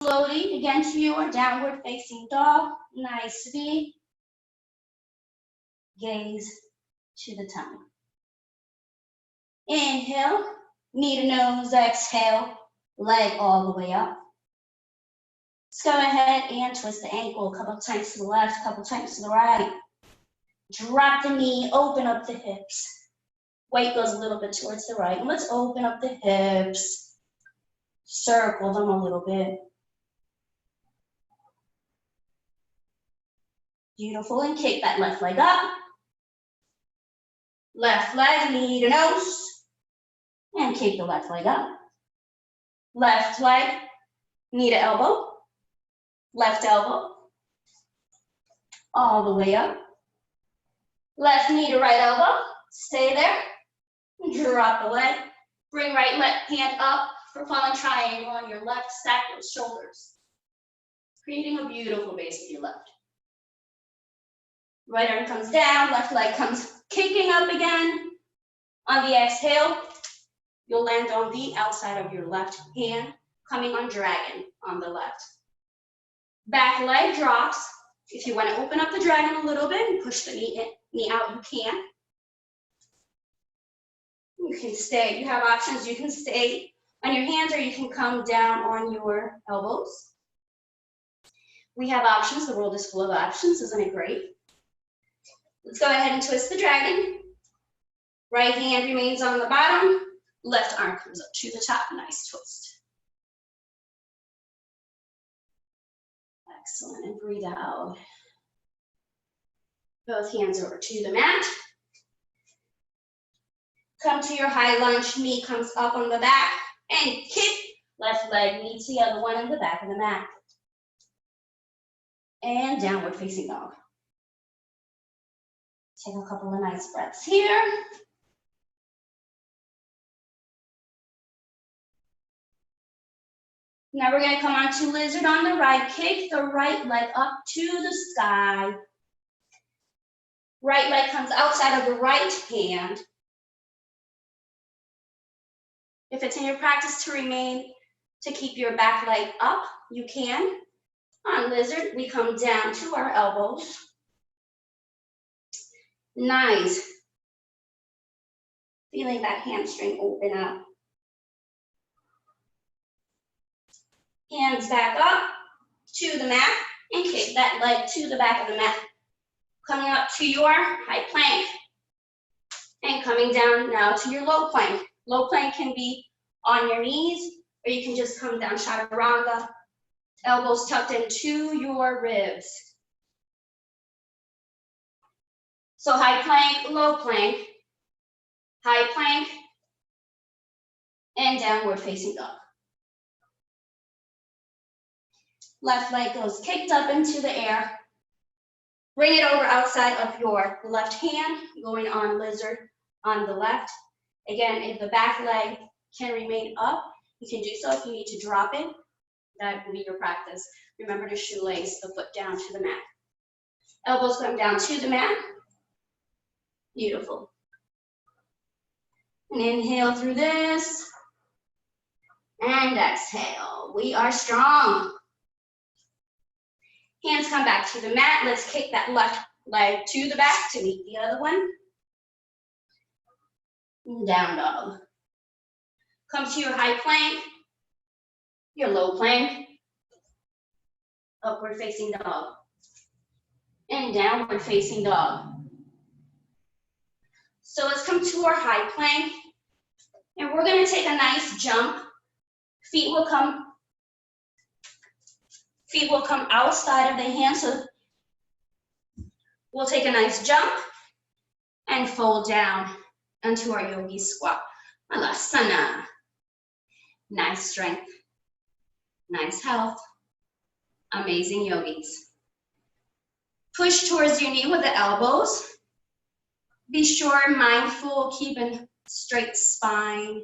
slowly again to your downward facing dog. Nice V. Gaze to the tummy. Inhale, knee to nose, exhale, leg all the way up. Let's go ahead and twist the ankle a couple times to the left, a couple times to the right. Drop the knee, open up the hips. Weight goes a little bit towards the right. And let's open up the hips. Circle them a little bit. Beautiful, and kick that left leg up. Left leg, knee to nose. And kick the left leg up. Left leg, knee to elbow. Left elbow. All the way up. Left knee to right elbow. Stay there. Drop the leg. Bring right left hand up for falling triangle on your left. Stack those shoulders. Creating a beautiful base with your left. Right arm comes down, left leg comes kicking up again. On the exhale, you'll land on the outside of your left hand, coming on dragon on the left. Back leg drops. If you want to open up the dragon a little bit and push the knee out, you can. You can stay. You have options. You can stay on your hands or you can come down on your elbows. We have options. The world is full of options. Isn't it great? Let's go ahead and twist the dragon. Right hand remains on the bottom. Left arm comes up to the top. Nice twist. Excellent. And breathe out. Both hands over to the mat. Come to your high lunge. Knee comes up on the back. And kick. Left leg meets the other one in the back of the mat. And downward facing dog. Take a couple of nice breaths here. Now we're going to come on to lizard on the right. Kick the right leg up to the sky. Right leg comes outside of the right hand. If it's in your practice to keep your back leg up, you can. On lizard, we come down to our elbows. Nice. Feeling that hamstring open up. Hands back up to the mat and kick that leg to the back of the mat. Coming up to your high plank and coming down now to your low plank. Low plank can be on your knees or you can just come down chaturanga, elbows tucked into your ribs. So high plank, low plank, high plank, and downward facing dog. Left leg goes kicked up into the air. Bring it over outside of your left hand, going on lizard on the left. Again, if the back leg can remain up, you can do so. If you need to drop it, that will be your practice. Remember to shoelace the foot down to the mat. Elbows come down to the mat. Beautiful. And inhale through this. And exhale. We are strong. Hands come back to the mat. Let's kick that left leg to the back to meet the other one. Down dog. Come to your high plank, your low plank, upward facing dog, and downward facing dog. So let's come to our high plank, and we're going to take a nice jump. Feet will come outside of the hands, so we'll take a nice jump and fold down onto our yogi squat. Malasana. Nice strength, nice health, amazing yogis. Push towards your knee with the elbows. Be sure, mindful, keeping straight spine.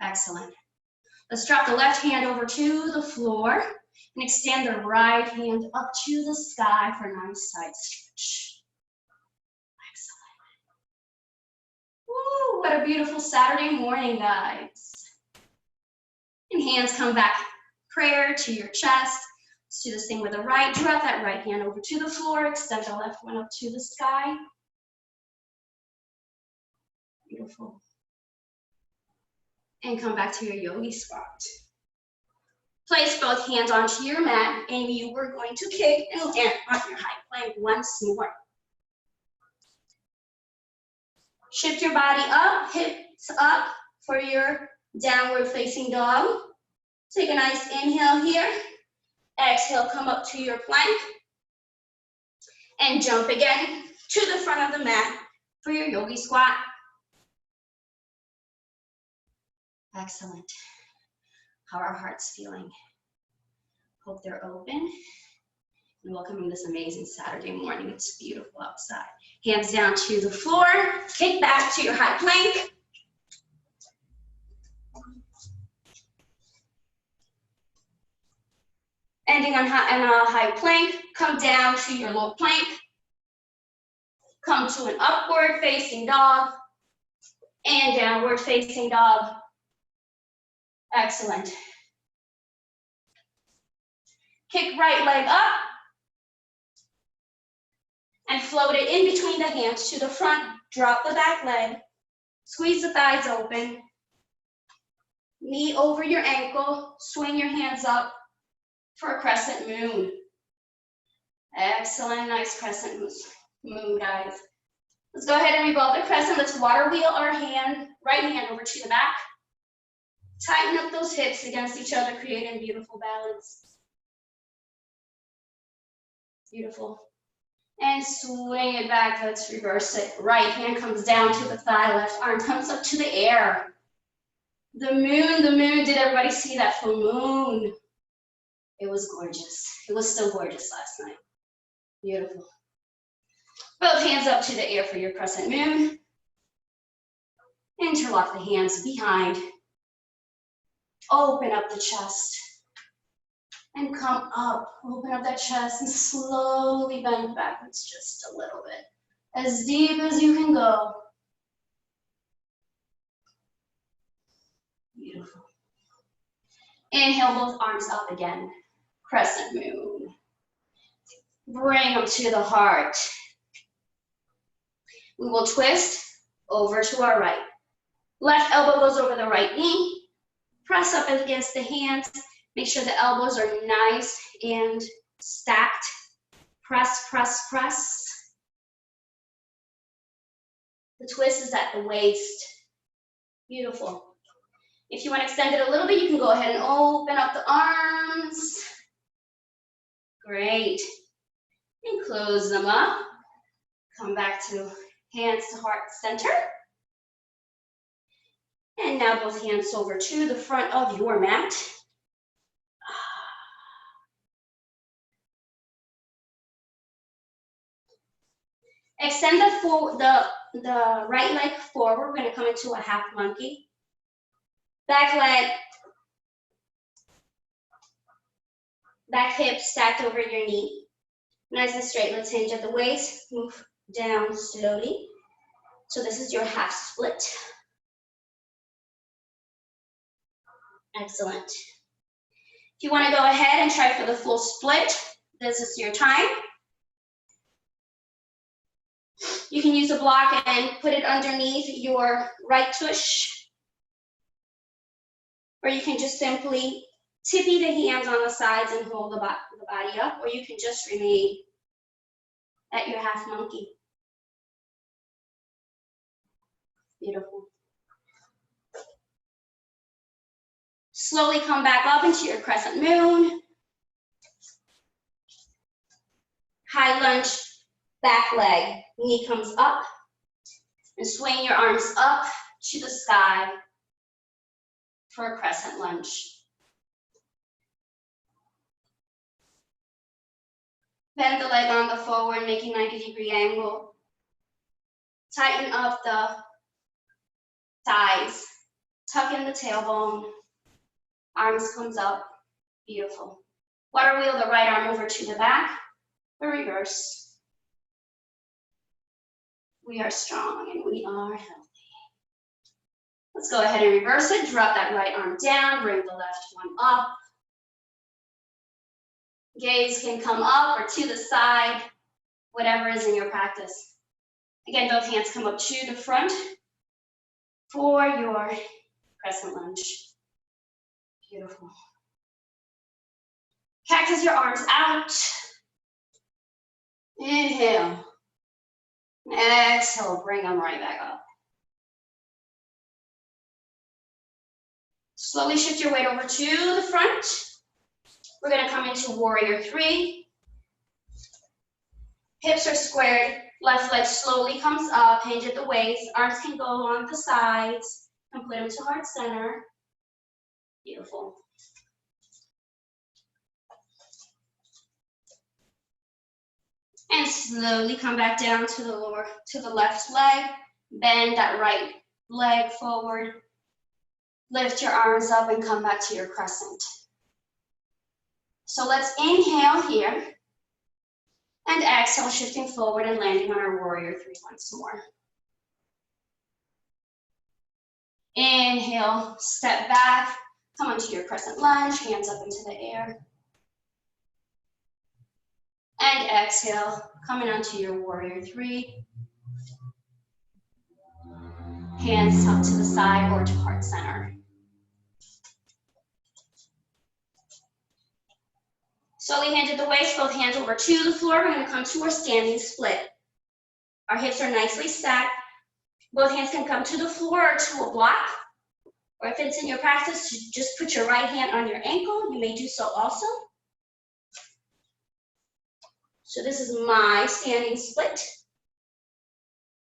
Excellent. Let's drop the left hand over to the floor and extend the right hand up to the sky for a nice side stretch. Excellent. Woo, what a beautiful Saturday morning, guys. And hands come back prayer to your chest. Let's do the same with the right. Drop that right hand over to the floor. Extend the left one up to the sky. Beautiful. And come back to your yogi squat. Place both hands onto your mat, and you are going to kick and land on your high plank once more. Shift your body up, hips up for your downward facing dog. Take a nice inhale here. Exhale, come up to your plank. And jump again to the front of the mat for your yogi squat. Excellent. How are our hearts feeling? Hope they're open. And welcoming this amazing Saturday morning. It's beautiful outside. Hands down to the floor. Kick back to your high plank. Ending on a high plank. Come down to your low plank. Come to an upward facing dog. And downward facing dog. Excellent. Kick right leg up. And float it in between the hands to the front. Drop the back leg. Squeeze the thighs open. Knee over your ankle. Swing your hands up for a crescent moon. Excellent, nice crescent moon, guys. Let's go ahead and revolve the crescent. Let's water wheel our right hand over to the back. Tighten up those hips against each other, creating beautiful balance. Beautiful. And swing it back. Let's reverse it. Right hand comes down to the thigh. Left arm comes up to the air. The moon, the moon. Did everybody see that full moon? It was gorgeous. It was still gorgeous last night. Beautiful. Both hands up to the air for your crescent moon. Interlock the hands behind. Open up the chest. And come up. Open up that chest and slowly bend backwards just a little bit. As deep as you can go. Beautiful. Inhale, both arms up again. Crescent moon. Bring them to the heart. We will twist over to our right. Left elbow goes over the right knee. Press up against the hands. Make sure the elbows are nice and stacked. Press, press, press. The twist is at the waist. Beautiful. If you want to extend it a little bit, you can go ahead and open up the arms. Great. And close them up. Come back to hands to heart center. And now both hands over to the front of your mat. Extend the right leg forward. We're going to come into a half monkey. Back leg, back hip stacked over your knee. Nice and straight. Let's hinge at the waist. Move down slowly. So this is your half split. Excellent. If you want to go ahead and try for the full split, this is your time. You can use a block and put it underneath your right tush. Or you can just simply tippy the hands on the sides and hold the body up. Or you can just remain at your half monkey. Beautiful. Slowly come back up into your crescent moon. High lunge, back leg, knee comes up. And swing your arms up to the sky for a crescent lunge. Bend the leg on the forward, making 90-degree angle. Tighten up the thighs. Tuck in the tailbone. Arms comes up. Beautiful. Water wheel the right arm over to the back. The reverse. We are strong and we are healthy. Let's go ahead and reverse it. Drop that right arm down. Bring the left one up. Gaze can come up or to the side, whatever is in your practice. Again, both hands come up to the front for your crescent lunge. Beautiful. Cactus your arms out. Inhale. Exhale, bring them right back up. Slowly shift your weight over to the front. We're gonna come into warrior three. Hips are squared, left leg slowly comes up, hinge at the waist. Arms can go on the sides, complete them to heart center. Beautiful. And slowly come back down to the left leg. Bend that right leg forward. Lift your arms up and come back to your crescent. So let's inhale here. And exhale, shifting forward and landing on our warrior three once more. Inhale, step back, come onto your crescent lunge, hands up into the air. And exhale, coming onto your warrior three. Hands tucked to the side or to heart center. Slowly hand at the waist, both hands over to the floor. We're gonna come to our standing split. Our hips are nicely stacked. Both hands can come to the floor or to a block. Or if it's in your practice, just put your right hand on your ankle. You may do so also. So this is my standing split.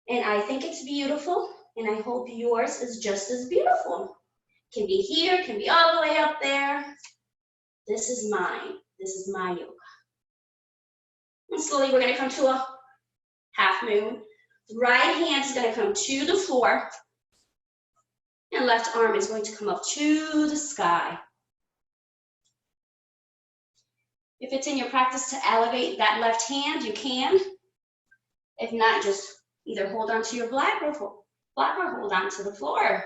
And I think it's beautiful. And I hope yours is just as beautiful. Can be here, can be all the way up there. This is mine. This is my yoga. And slowly we're gonna come to a half moon. Right hand is gonna come to the floor. And left arm is going to come up to the sky. If it's in your practice to elevate that left hand, you can. If not, just either hold on to your block or hold on to the floor.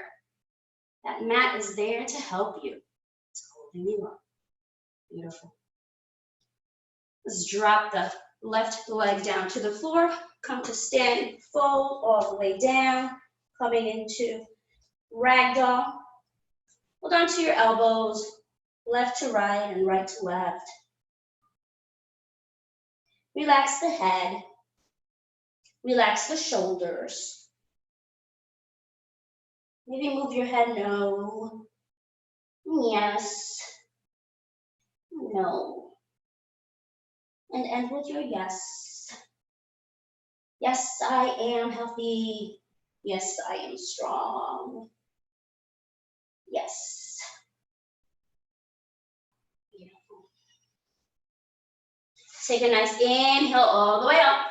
That mat is there to help you. It's holding you up. Beautiful. Let's drop the left leg down to the floor. Come to standing fold all the way down. Coming into ragdoll. Hold on to your elbows, left to right and right to left. Relax the head. Relax the shoulders. Maybe move your head no. Yes. No. And end with your yes. Yes, I am healthy. Yes, I am strong. Yes. Beautiful. Take a nice inhale all the way up.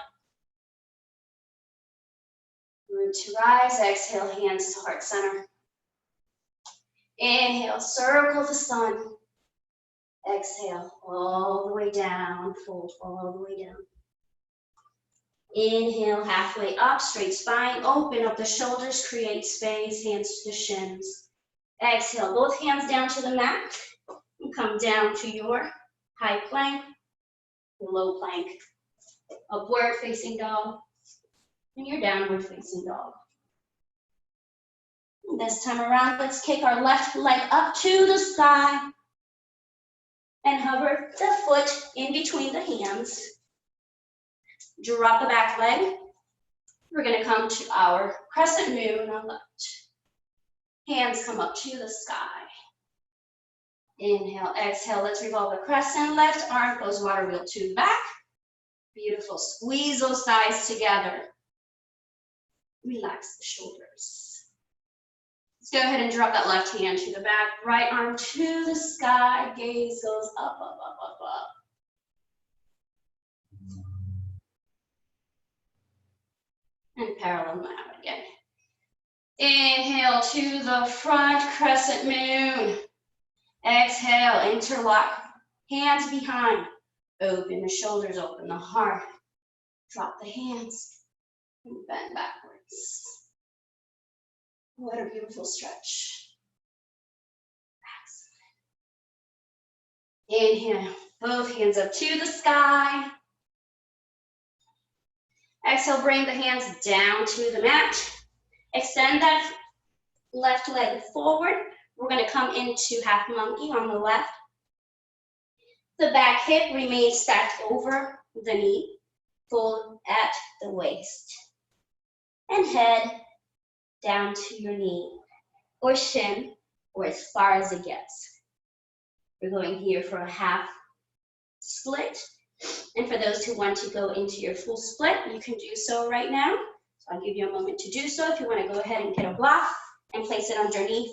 Root to rise, exhale, hands to heart center. Inhale, circle the sun. Exhale, all the way down, fold all the way down. Inhale, halfway up, straight spine, open up the shoulders, create space, hands to the shins. Exhale, both hands down to the mat, and come down to your high plank, low plank, upward facing dog, and your downward facing dog. And this time around, let's kick our left leg up to the sky, and hover the foot in between the hands. Drop the back leg. We're gonna come to our crescent moon on left. Hands come up to the sky. Inhale, exhale, let's revolve the crescent. Left arm goes water wheel to the back. Beautiful, squeeze those thighs together. Relax the shoulders. Let's go ahead and drop that left hand to the back. Right arm to the sky, gaze goes up, up, up, up, up. And parallel now again. Inhale to the front, crescent moon. Exhale, interlock, hands behind. Open the shoulders, open the heart. Drop the hands and bend backwards. What a beautiful stretch. Inhale, both hands up to the sky. Exhale, bring the hands down to the mat. Extend that left leg forward. We're gonna come into half monkey on the left. The back hip remains stacked over the knee. Fold at the waist. And head down to your knee or shin or as far as it gets. We're going here for a half split. And for those who want to go into your full split, you can do so right now. So I'll give you a moment to do so. If you want to go ahead and get a block and place it underneath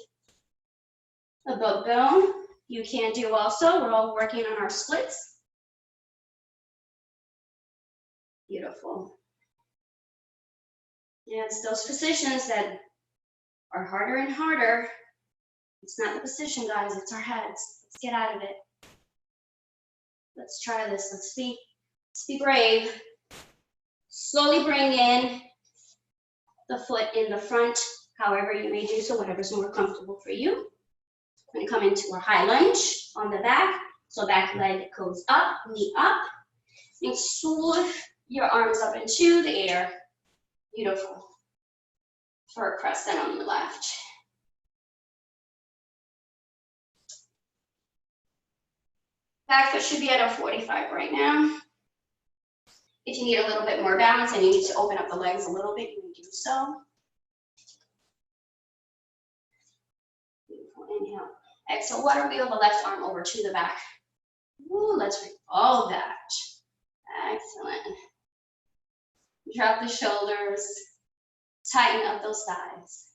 a boat bone, you can do also. We're all working on our splits. Beautiful. Yeah, it's those positions that are harder and harder. It's not the position, guys, it's our heads. Let's get out of it. Let's try this. Let's be brave. Slowly bring in the foot in the front, however you may do so, whatever's more comfortable for you. We're going to come into our high lunge on the back. So back leg goes up, knee up, and swift your arms up into the air. Beautiful. For a crescent on the left. Back foot should be at a 45 right now. If you need a little bit more balance and you need to open up the legs a little bit, you can do so. Beautiful. Inhale. Exhale. Water wheel the left arm over to the back. Ooh, let's revolve that. Excellent. Drop the shoulders. Tighten up those thighs.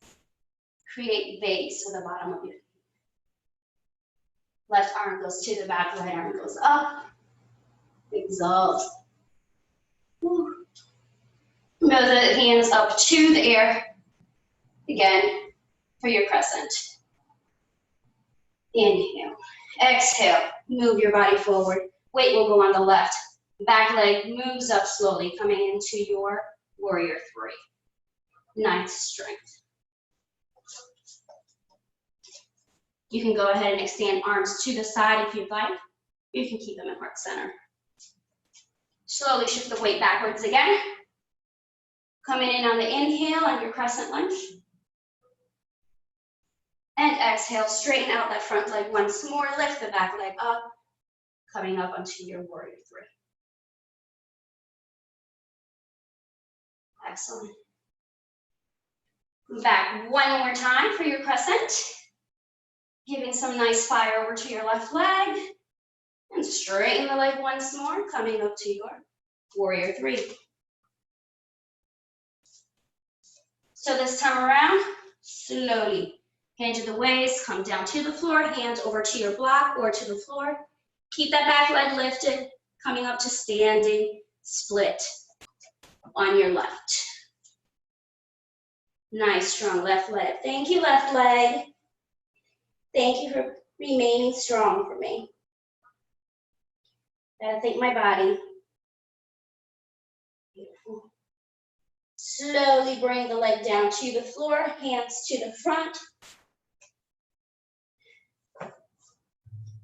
Create base with the bottom of your feet. Left arm goes to the back, right arm goes up. Exalt. Woo. Move the hands up to the air. Again, for your crescent. Inhale. Exhale. Move your body forward. Weight will go on the left. Back leg moves up slowly, coming into your warrior three. Nice strength. You can go ahead and extend arms to the side if you'd like. You can keep them at heart center. Slowly shift the weight backwards again. Coming in on the inhale on your crescent lunge. And exhale, straighten out that front leg once more. Lift the back leg up, coming up onto your warrior three. Excellent. Back one more time for your crescent. Giving some nice fire over to your left leg. And straighten the leg once more, coming up to your warrior three. So this time around, slowly. Hand to the waist, come down to the floor, hands over to your block or to the floor. Keep that back leg lifted, coming up to standing split on your left. Nice, strong left leg. Thank you, left leg. Thank you for remaining strong for me. Gotta thank my body. Beautiful. Slowly bring the leg down to the floor, hands to the front.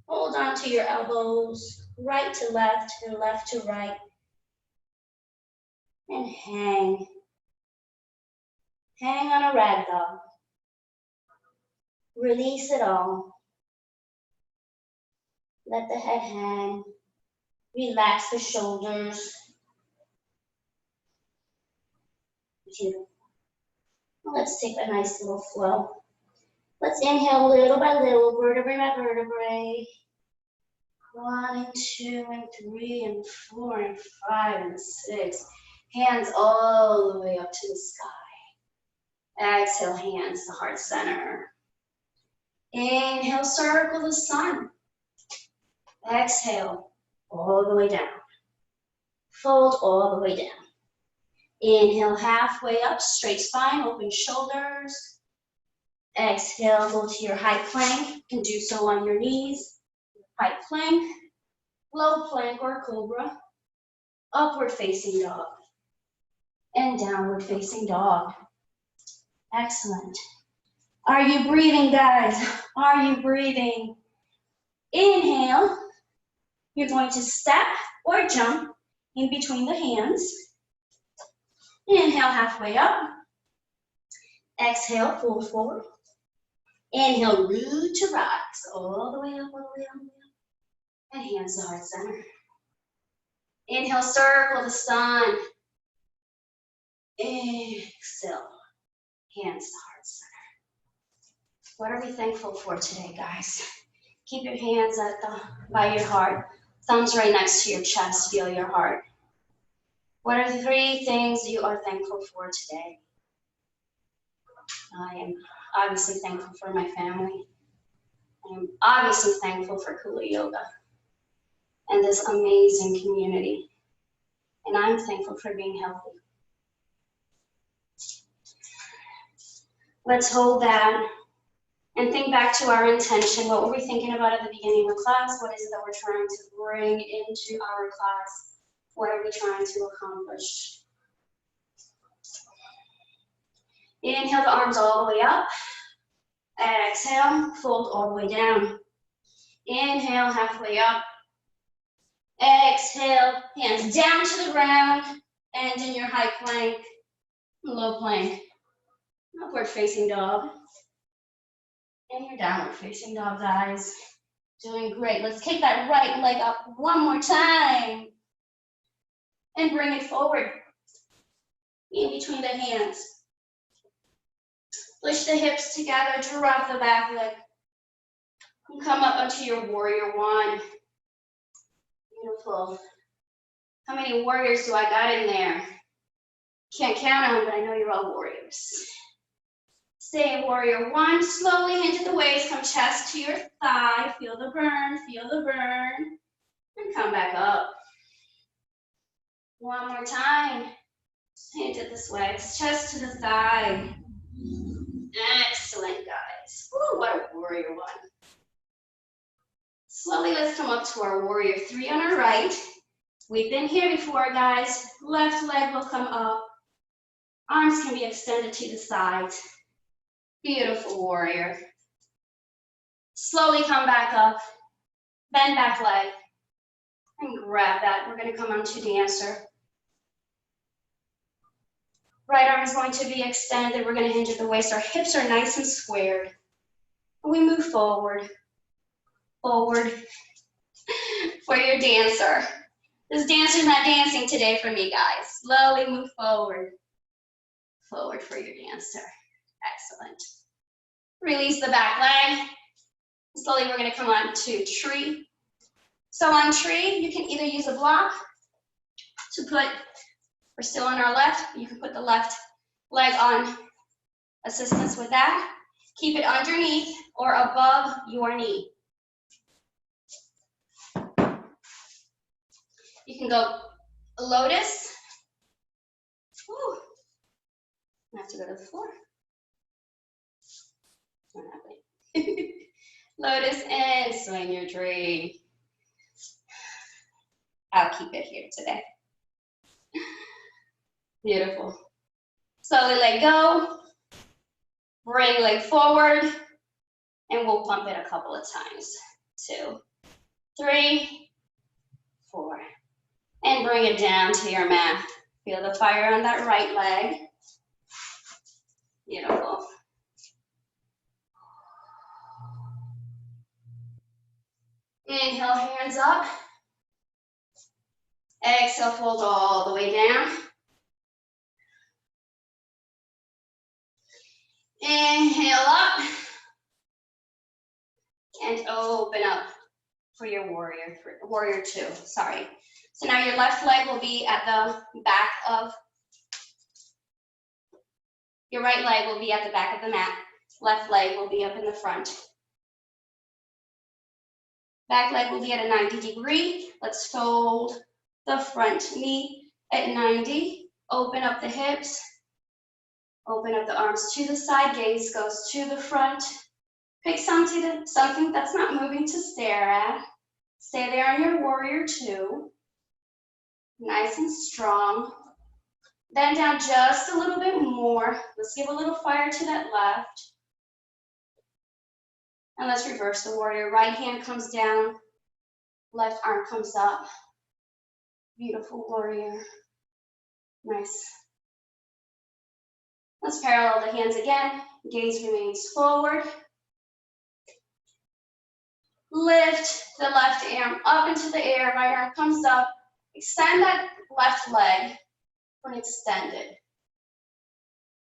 Hold on to your elbows, right to left and left to right. And hang. Hang on a rag doll. Release it all. Let the head hang. Relax the shoulders. Beautiful. Let's take a nice little flow. Let's inhale little by little, vertebrae by vertebrae. 1 and 2 and 3 and 4 and 5 and 6. Hands all the way up to the sky. Exhale, hands to heart center. Inhale, circle the sun. Exhale, all the way down. Fold all the way down. Inhale, halfway up, straight spine, open shoulders. Exhale, go to your high plank. You can do so on your knees. High plank, low plank or cobra. Upward facing dog. And downward facing dog. Excellent. Are you breathing, guys? Are you breathing? Inhale, You're going to step or jump in between the hands. Inhale halfway up. Exhale, fold forward. Inhale, root to rise, all the way up, all the way up, all the way up. And hands to heart center. Inhale, circle the sun. Exhale, hands to heart center. What are we thankful for today, guys? Keep your hands by your heart. Thumbs right next to your chest, feel your heart. What are the 3 things you are thankful for today? I am obviously thankful for my family. I am obviously thankful for Kula Yoga and this amazing community. And I'm thankful for being healthy. Let's hold that and think back to our intention. What were we thinking about at the beginning of class? What is it that we're trying to bring into our class? What are we trying to accomplish? Inhale the arms all the way up. Exhale, fold all the way down. Inhale, halfway up. Exhale, hands down to the ground. And in your high plank, low plank, upward facing dog. And your downward facing dog, guys. Doing great. Let's kick that right leg up one more time. And bring it forward. In between the hands. Push the hips together, drop the back leg. And come up onto your warrior 1. Beautiful. How many warriors do I got in there? Can't count them, but I know you're all warriors. Stay in warrior 1. Slowly hinge at the waist, come chest to your thigh. Feel the burn, feel the burn. And come back up. One more time. Hinge at the legs, chest to the thigh. Excellent, guys. Woo, what a warrior 1. Slowly, let's come up to our warrior 3 on our right. We've been here before, guys. Left leg will come up. Arms can be extended to the sides. Beautiful warrior. Slowly come back up. Bend back leg. And grab that. We're going to come onto dancer. Right arm is going to be extended. We're going to hinge at the waist. Our hips are nice and squared. We move forward. Forward for your dancer. This dancer's not dancing today for me, guys. Slowly move forward. Forward for your dancer. Excellent. Release the back leg. Slowly we're going to come on to tree. So on tree, you can either use a block to put, we're still on our left, you can put the left leg on assistance with that. Keep it underneath or above your knee. You can go lotus. Woo. I have to go to the floor. Not happening. Lotus and swing your tree. I'll keep it here today. Beautiful. Slowly let go. Bring leg forward. And we'll pump it a couple of times. 2, 3, 4. And bring it down to your mat. Feel the fire on that right leg. Beautiful. Inhale, hands up. Exhale, fold all the way down. Inhale up. And open up for your warrior 2, sorry. So now your left leg will be at the back of, your right leg will be at the back of the mat. Left leg will be up in the front. Back leg will be at a 90 degree. Let's fold the front knee at 90. Open up the hips. Open up the arms to the side. Gaze goes to the front. Pick something that's not moving to stare at. Stay there on your warrior 2. Nice and strong. Bend down just a little bit more. Let's give a little fire to that left. And let's reverse the warrior. Right hand comes down. Left arm comes up. Beautiful warrior. Nice. Let's parallel the hands again. Gaze remains forward. Lift the left arm up into the air. Right arm comes up. Extend that left leg for an extended.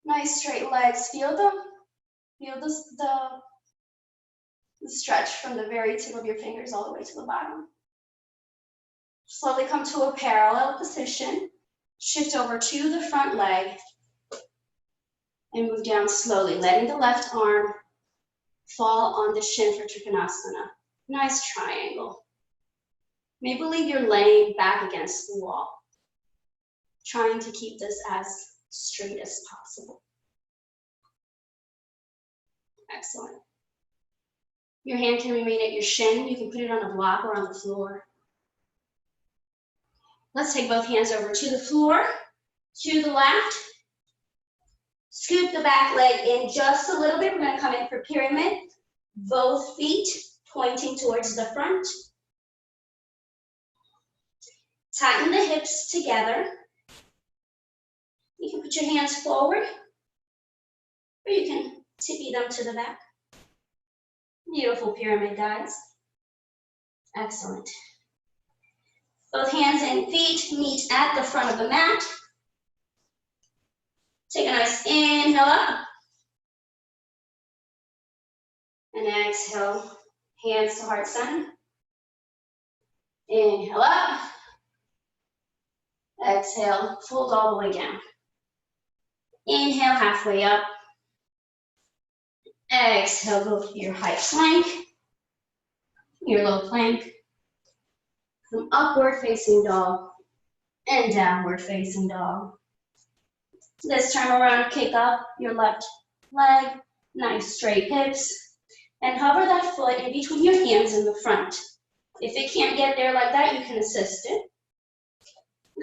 Nice straight legs. Feel the stretch from the very tip of your fingers all the way to the bottom. Slowly come to a parallel position. Shift over to the front leg and move down slowly, letting the left arm fall on the shin for Trikonasana. Nice triangle. May believe you're laying back against the wall, trying to keep this as straight as possible. Excellent. Your hand can remain at your shin. You can put it on a block or on the floor. Let's take both hands over to the floor, to the left. Scoop the back leg in just a little bit. We're going to come in for pyramid. Both feet pointing towards the front. Tighten the hips together. You can put your hands forward, or you can tippy them to the back. Beautiful pyramid, guys. Excellent. Both hands and feet meet at the front of the mat. Take a nice inhale up. And exhale, hands to heart center. Inhale up. Exhale, fold all the way down. Inhale, halfway up. Exhale, go to your high plank, your low plank. From upward facing dog and downward facing dog. This time around, kick up your left leg, nice straight hips, and hover that foot in between your hands in the front. If it can't get there like that, you can assist it.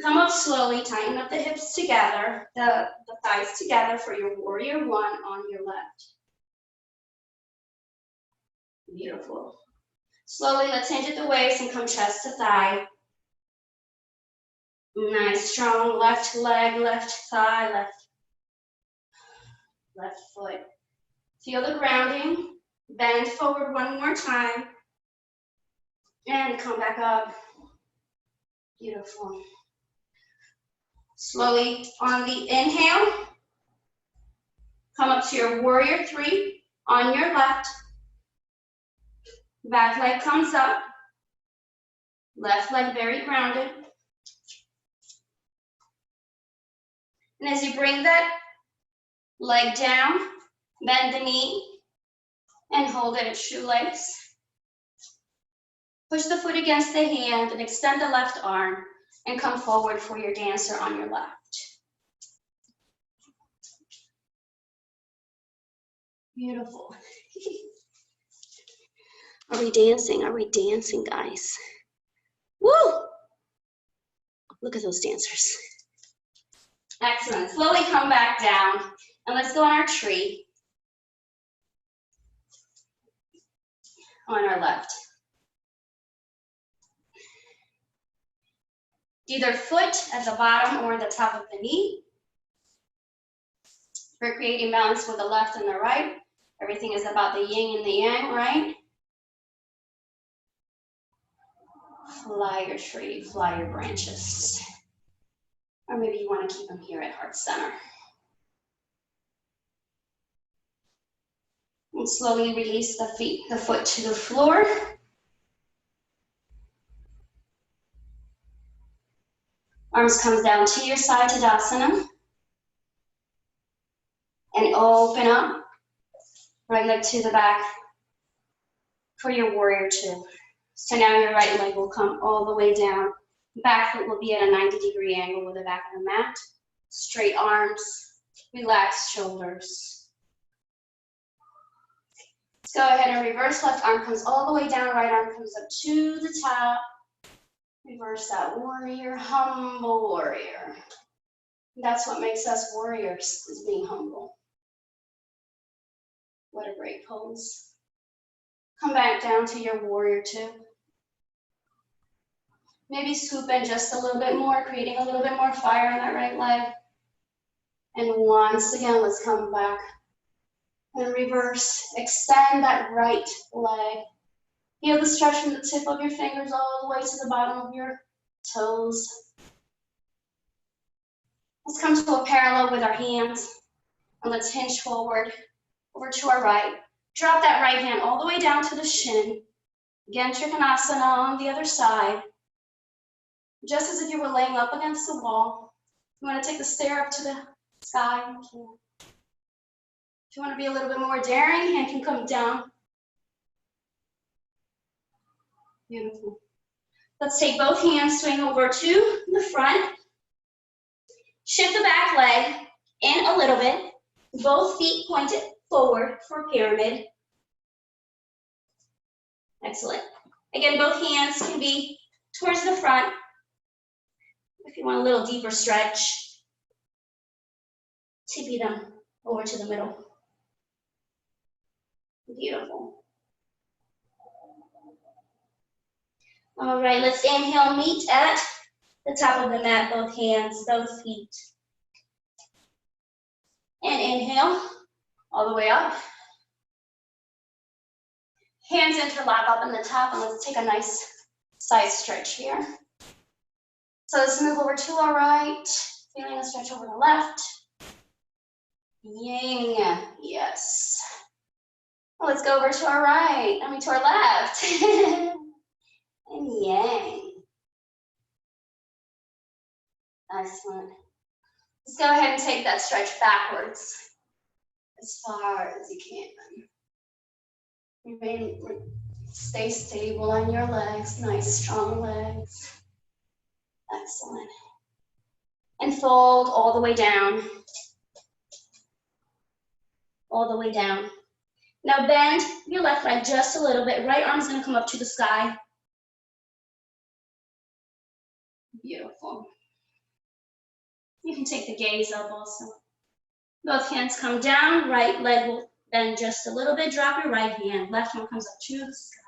Come up slowly, tighten up the hips together, the thighs together for your warrior one on your left. Beautiful. Slowly, let's hinge at the waist and come chest to thigh. Nice, strong left leg, left thigh, left foot. Feel the grounding. Bend forward one more time. And come back up. Beautiful. Slowly on the inhale, come up to your warrior three on your left. Back leg comes up. Left leg very grounded. And as you bring that leg down, bend the knee and hold it at shoelace. Push the foot against the hand and extend the left arm and come forward for your dancer on your left. Beautiful. Are we dancing? Are we dancing, guys? Woo! Look at those dancers. Excellent. Slowly come back down and let's go on our tree on our left. Either foot at the bottom or the top of the knee. We're creating balance with the left and the right. Everything is about the yin and the yang, right? Fly your tree, fly your branches. Or maybe you want to keep them here at heart center. And slowly release the foot to the floor. Arms come down to your side, Tadasana. And open up. Right leg to the back for your warrior two. So now your right leg will come all the way down. Back foot will be at a 90-degree angle with the back of the mat. Straight arms, relaxed shoulders. Let's go ahead and reverse. Left arm comes all the way down, right arm comes up to the top. Reverse that warrior, humble warrior. That's what makes us warriors, is being humble. What a great pose. Come back down to your warrior two. Maybe swoop in just a little bit more, creating a little bit more fire on that right leg. And once again, let's come back and reverse. Extend that right leg. Feel the stretch from the tip of your fingers all the way to the bottom of your toes. Let's come to a parallel with our hands. And let's hinge forward, over to our right. Drop that right hand all the way down to the shin. Again, Trikonasana on the other side. Just as if you were laying up against the wall. If you want to take the stair up to the sky, you can. If you want to be a little bit more daring, hand can come down. Beautiful. Let's take both hands, swing over to the front. Shift the back leg in a little bit. Both feet pointed forward for pyramid. Excellent. Again, both hands can be towards the front. If you want a little deeper stretch, tippy them over to the middle. Beautiful. All right, let's inhale, meet at the top of the mat, both hands, both feet. And inhale, all the way up. Hands interlock up in the top, and let's take a nice side stretch here. So let's move over to our right, feeling a stretch over the left. Yang, yes. Let's go over to our right, to our left. And yang. Excellent. Let's go ahead and take that stretch backwards as far as you can. Stay stable on your legs, nice strong legs. Excellent. And fold all the way down. All the way down. Now bend your left leg just a little bit. Right arm's gonna come up to the sky. Beautiful. You can take the gaze up also. Both hands come down, right leg will bend just a little bit. Drop your right hand. Left one comes up to the sky.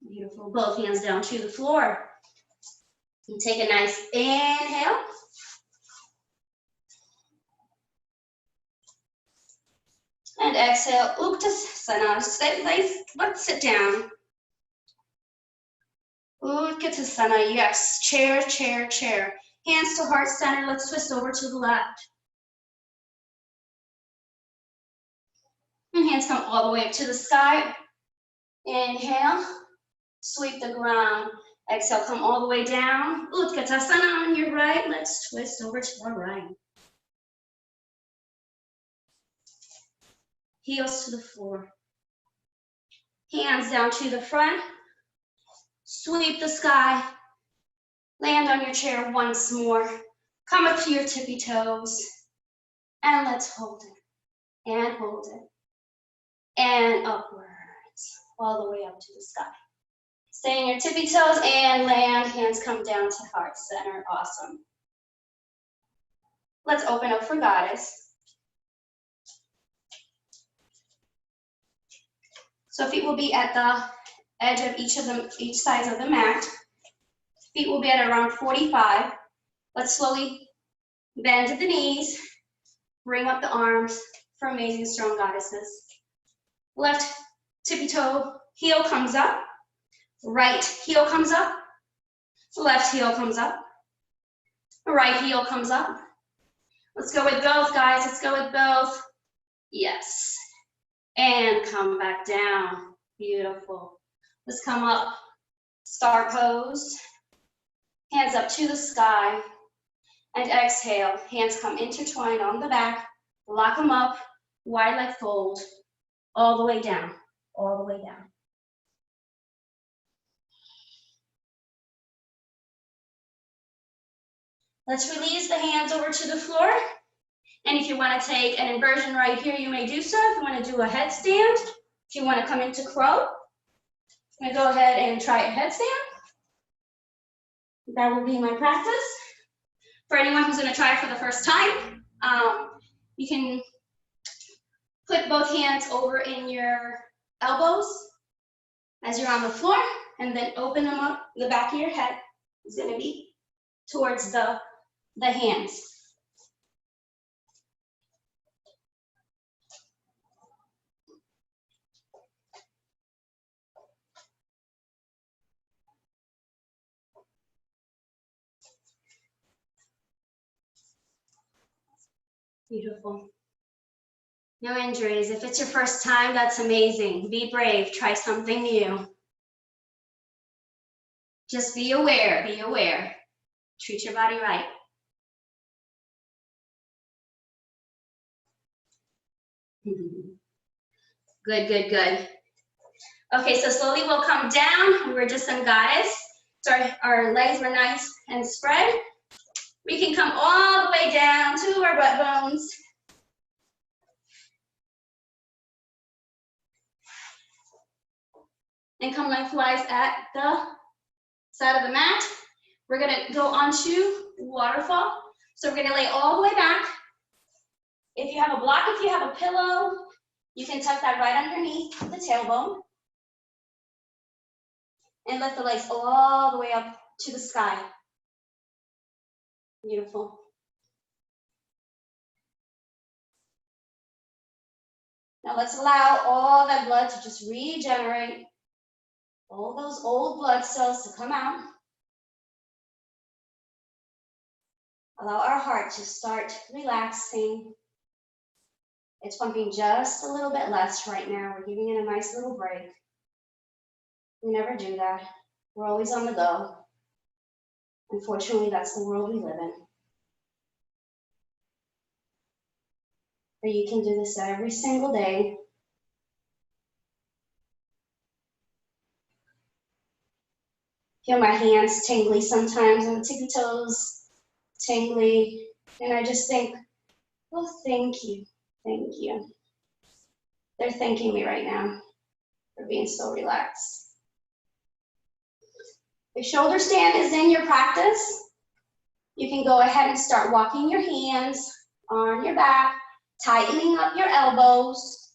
Beautiful. Both hands down to the floor. You take a nice inhale. And exhale, Utkatasana. Let's sit down. Utkatasana, yes. Chair, chair, chair. Hands to heart center. Let's twist over to the left. And hands come all the way up to the sky. Inhale, sweep the ground. Exhale, come all the way down. Utkatasana on your right. Let's twist over to our right. Heels to the floor. Hands down to the front. Sweep the sky. Land on your chair once more. Come up to your tippy toes. And let's hold it. And hold it. And upwards. All the way up to the sky. Stay in your tippy toes and land. Hands come down to heart center. Awesome. Let's open up for Goddess. So feet will be at the edge of each side of the mat. Feet will be at around 45. Let's slowly bend at the knees. Bring up the arms for amazing strong goddesses. Left tippy toe, heel comes up. Right heel comes up. Left heel comes up. Right heel comes up. Let's go with both, guys. Let's go with both. Yes. And come back down. Beautiful. Let's come up. Star pose. Hands up to the sky. And exhale. Hands come intertwined on the back. Lock them up. Wide leg fold. All the way down. All the way down. Let's release the hands over to the floor. And if you want to take an inversion right here, you may do so. If you want to do a headstand, if you want to come into crow, I'm going to go ahead and try a headstand. That will be my practice. For anyone who's going to try for the first time, you can put both hands over in your elbows as you're on the floor, and then open them up. The back of your head is going to be towards the hands. Beautiful. No injuries. If it's your first time, that's amazing. Be brave. Try something new. Just be aware. Be aware. Treat your body right. Good, good, good. Okay, so slowly we'll come down. We were just in goddess. So our legs were nice and spread. We can come all the way down to our butt bones. And come lengthwise at the side of the mat. We're gonna go onto waterfall. So we're gonna lay all the way back. If you have a block, if you have a pillow, you can tuck that right underneath the tailbone. And lift the legs all the way up to the sky. Beautiful. Now let's allow all that blood to just regenerate. All those old blood cells to come out. Allow our heart to start relaxing. It's pumping just a little bit less right now. We're giving it a nice little break. We never do that. We're always on the go. Unfortunately, that's the world we live in. But you can do this every single day. Feel my hands tingly sometimes and the tippy toes tingly. And I just think, oh, thank you. Thank you. They're thanking me right now for being so relaxed. If shoulder stand is in your practice, you can go ahead and start walking your hands on your back, tightening up your elbows,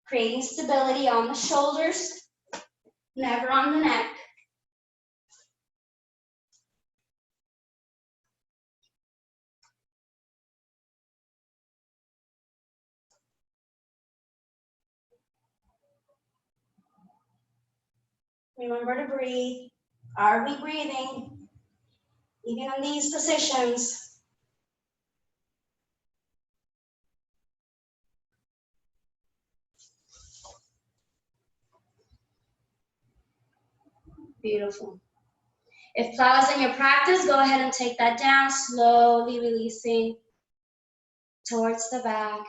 creating stability on the shoulders, never on the neck. Remember to breathe. Are we breathing? Even in these positions. Beautiful. If plow is in your practice, go ahead and take that down, slowly releasing towards the back.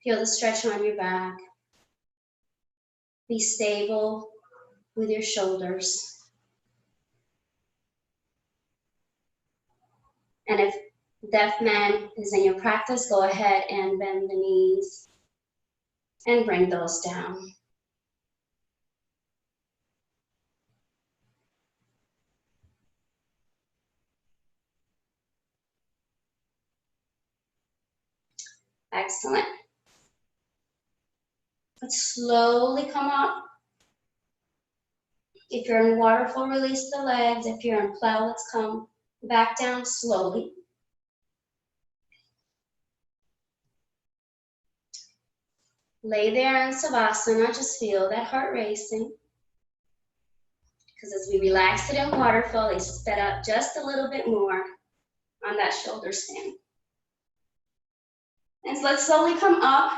Feel the stretch on your back. Be stable with your shoulders. And if deaf man is in your practice, go ahead and bend the knees and bring those down. Excellent. Let's slowly come up. If you're in waterfall, release the legs. If you're in plow, let's come back down slowly. Lay there in Savasana, just feel that heart racing. Because as we relax it in waterfall, they sped up just a little bit more on that shoulder stand. And so let's slowly come up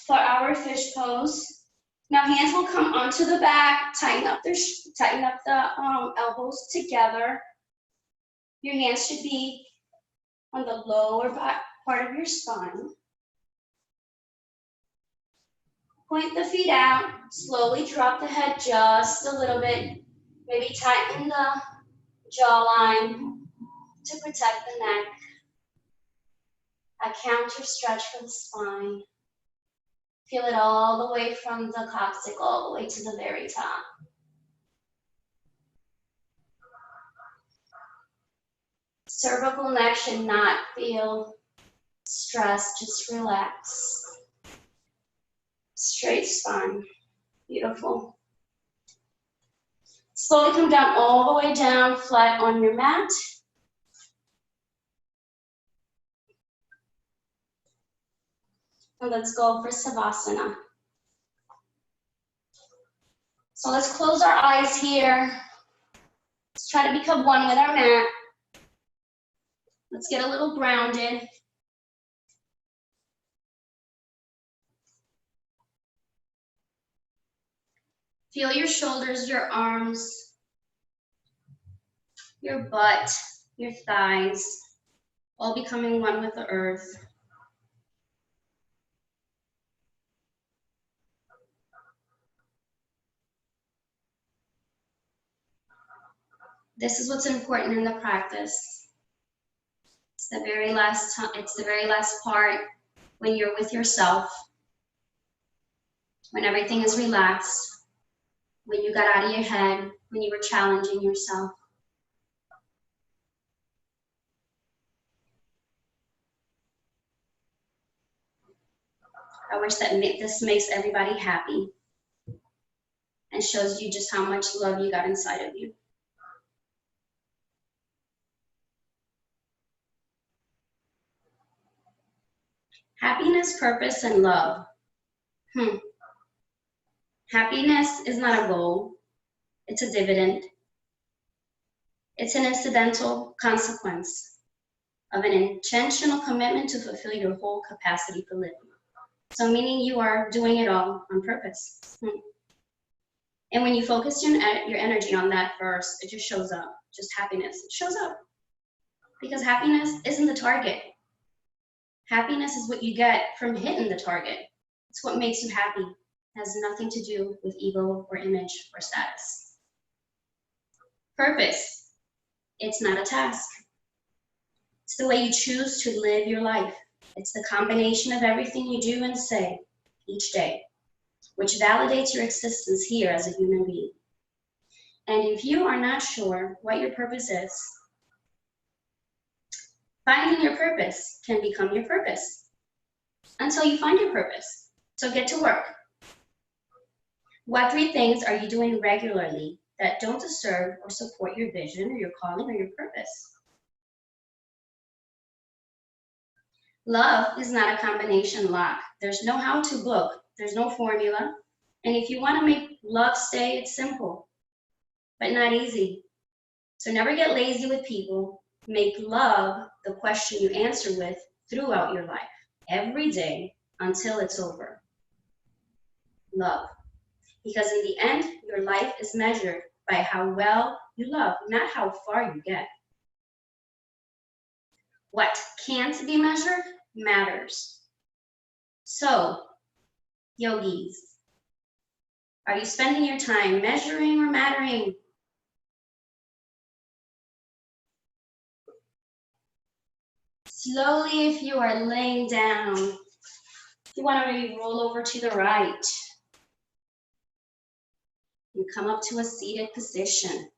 for our fish pose. Now hands will come onto the back, tighten up the elbows together. Your hands should be on the lower back part of your spine. Point the feet out, slowly drop the head just a little bit. Maybe tighten the jawline to protect the neck. A counter stretch for the spine. Feel it all the way from the coccyx all the way to the very top. Cervical neck should not feel stressed, just relax. Straight spine, beautiful. Slowly come down all the way down, flat on your mat. And let's go for Savasana. So let's close our eyes here. Let's try to become one with our mat. Let's get a little grounded. Feel your shoulders, your arms, your butt, your thighs, all becoming one with the earth. This is what's important in the practice. It's the very last time, it's the very last part when you're with yourself, when everything is relaxed, when you got out of your head, when you were challenging yourself. I wish that this makes everybody happy and shows you just how much love you got inside of you. Happiness, purpose, and love. Happiness is not a goal, it's a dividend. It's an incidental consequence of an intentional commitment to fulfill your whole capacity for living. So meaning you are doing it all on purpose. And when you focus your energy on that first, it just shows up, just happiness, it shows up. Because happiness isn't the target. Happiness is what you get from hitting the target. It's what makes you happy. It has nothing to do with ego or image or status. Purpose, it's not a task. It's the way you choose to live your life. It's the combination of everything you do and say each day, which validates your existence here as a human being. And if you are not sure what your purpose is, finding your purpose can become your purpose until you find your purpose. So get to work. What 3 things are you doing regularly that don't disturb or support your vision or your calling or your purpose? Love is not a combination lock. There's no how-to book. There's no formula. And if you want to make love stay, it's simple, but not easy. So never get lazy with people. Make love the question you answer with throughout your life, every day until it's over. Love. Because in the end, your life is measured by how well you love, not how far you get. What can't be measured matters. So, yogis, are you spending your time measuring or mattering? Slowly, if you are laying down, you want to maybe roll over to the right and come up to a seated position.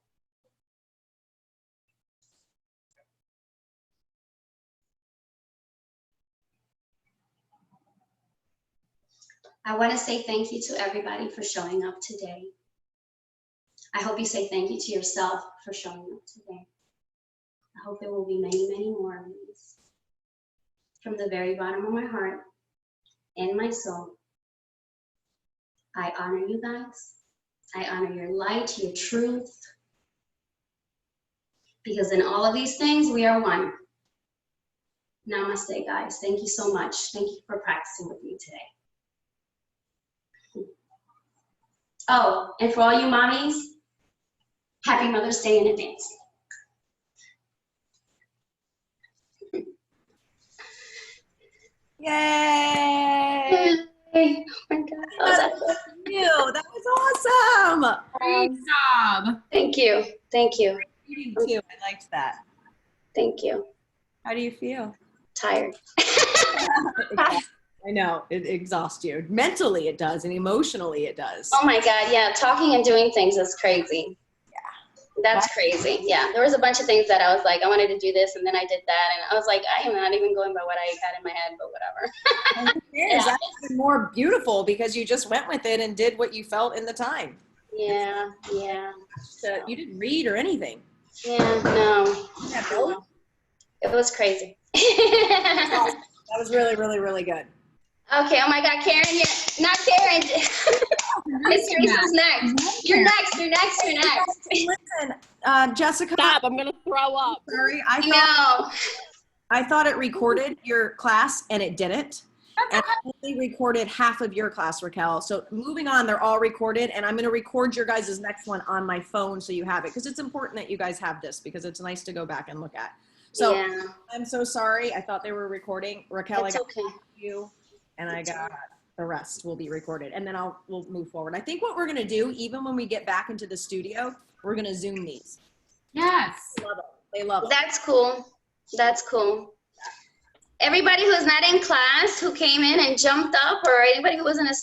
I want to say thank you to everybody for showing up today. I hope you say thank you to yourself for showing up today. I hope there will be many, many more of these. From the very bottom of my heart and my soul, I honor you guys. I honor your light, your truth. Because in all of these things, we are one. Namaste, guys. Thank you so much. Thank you for practicing with me today. Oh, and for all you mommies, happy Mother's Day in advance. Yay! Yay. Oh my God. That was awesome. Great job. Thank you. Thank you. You too. I liked that. Thank you. How do you feel? Tired. I know, it exhausts you. Mentally it does, and emotionally it does. Oh my God, yeah, talking and doing things is crazy. Yeah. That's crazy. Yeah, there was a bunch of things that I was like, I wanted to do this, and then I did that, and I was like, I am not even going by what I had in my head, but whatever. Who cares? That's even more beautiful because you just went with it and did what you felt in the time. Yeah. So you didn't read or anything. Yeah, no. Yeah, no. It was crazy. That was really, really, really good. Okay, oh my God, Karen, not Karen. Miss Teresa's next. You're next. Listen, Jessica. Stop, I'm gonna throw up. Sorry, No. I thought it recorded your class and it didn't. And I only recorded half of your class, Raquel. So moving on, they're all recorded, and I'm going to record your guys' next one on my phone so you have it, because it's important that you guys have this because it's nice to go back and look at. So Yeah. I'm so sorry. I thought they were recording. Raquel, It's I got okay. you, and I got the rest will be recorded, and then we'll move forward. I think what we're going to do, even when we get back into the studio, we're going to Zoom these. Yes. They love it. They love it. That's cool. Everybody who's not in class, who came in and jumped up, or anybody who was in a